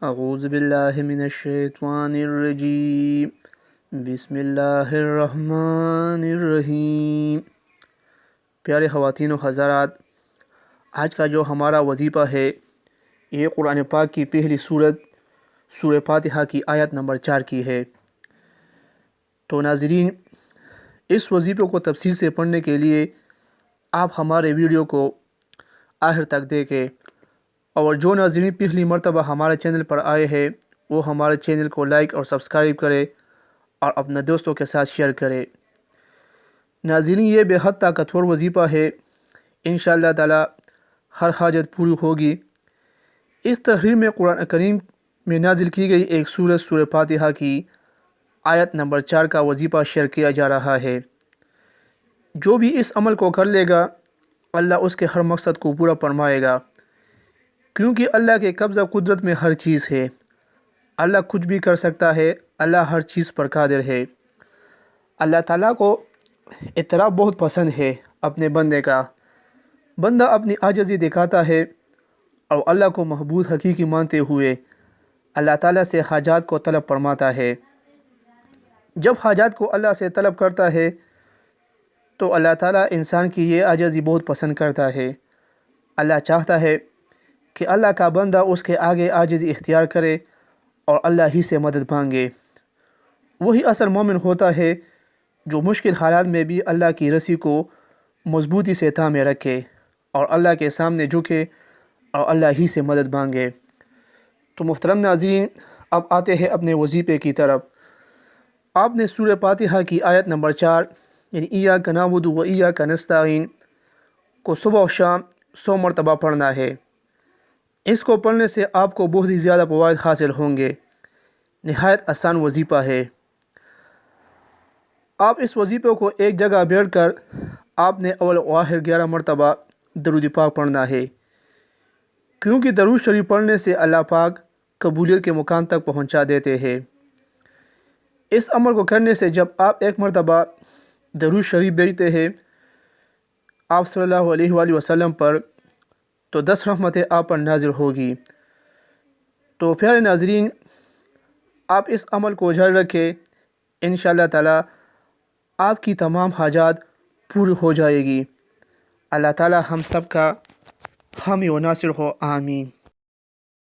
اعوذ باللہ من الشیطان الرجیم بسم اللہ الرحمن الرحیم۔ پیارے خواتین و حضرات، آج کا جو ہمارا وظیفہ ہے یہ قرآن پاک کی پہلی سورہ فاتحہ کی آیت نمبر 4 کی ہے۔ تو ناظرین، اس وظیفے کو تفصیل سے پڑھنے کے لیے آپ ہمارے ویڈیو کو آخر تک دیکھیں، اور جو ناظرین پہلی مرتبہ ہمارے چینل پر آئے ہیں وہ ہمارے چینل کو لائک اور سبسکرائب کرے اور اپنے دوستوں کے ساتھ شیئر کرے۔ ناظرین، یہ بے حد طاقتور وظیفہ ہے، انشاءاللہ تعالی ہر حاجت پوری ہوگی۔ اس تحریر میں قرآن کریم میں نازل کی گئی ایک سورہ فاتحہ کی آیت نمبر 4 کا وظیفہ شیئر کیا جا رہا ہے۔ جو بھی اس عمل کو کر لے گا اللہ اس کے ہر مقصد کو پورا فرمائے گا، کیونکہ اللہ کے قبضہ قدرت میں ہر چیز ہے۔ اللہ کچھ بھی کر سکتا ہے، اللہ ہر چیز پر قادر ہے۔ اللہ تعالیٰ کو اعتراف بہت پسند ہے اپنے بندے کا۔ بندہ اپنی عاجزی دکھاتا ہے اور اللہ کو معبود حقیقی مانتے ہوئے اللہ تعالیٰ سے حاجات کو طلب فرماتا ہے۔ جب حاجات کو اللہ سے طلب کرتا ہے تو اللہ تعالیٰ انسان کی یہ عاجزی بہت پسند کرتا ہے۔ اللہ چاہتا ہے کہ اللہ کا بندہ اس کے آگے عاجزی اختیار کرے اور اللہ ہی سے مدد مانگے۔ وہی اصل مومن ہوتا ہے جو مشکل حالات میں بھی اللہ کی رسی کو مضبوطی سے تھامے رکھے اور اللہ کے سامنے جھکے اور اللہ ہی سے مدد مانگے۔ تو محترم ناظرین، اب آتے ہیں اپنے وظیفے کی طرف۔ آپ نے سورہ فاتحہ کی آیت نمبر 4 یعنی ایاک نعبد و ایاک نستعین کو صبح و شام 100 مرتبہ پڑھنا ہے۔ اس کو پڑھنے سے آپ کو بہت ہی زیادہ فوائد حاصل ہوں گے۔ نہایت آسان وظیفہ ہے۔ آپ اس وظیفے کو ایک جگہ بیٹھ کر آپ نے اول و آخر 11 مرتبہ درود پاک پڑھنا ہے، کیونکہ درود شریف پڑھنے سے اللہ پاک قبولیت کے مقام تک پہنچا دیتے ہیں۔ اس عمل کو کرنے سے جب آپ ایک مرتبہ درود شریف بھیجتے ہیں آپ صلی اللہ علیہ وآلہ وسلم پر، تو 10 رحمتیں آپ پر نازل ہوگی۔ تو پیارے ناظرین، آپ اس عمل کو جاری رکھیں، انشاءاللہ تعالی آپ کی تمام حاجات پوری ہو جائے گی۔ اللہ تعالی ہم سب کا حامی و ناصر ہو، آمین۔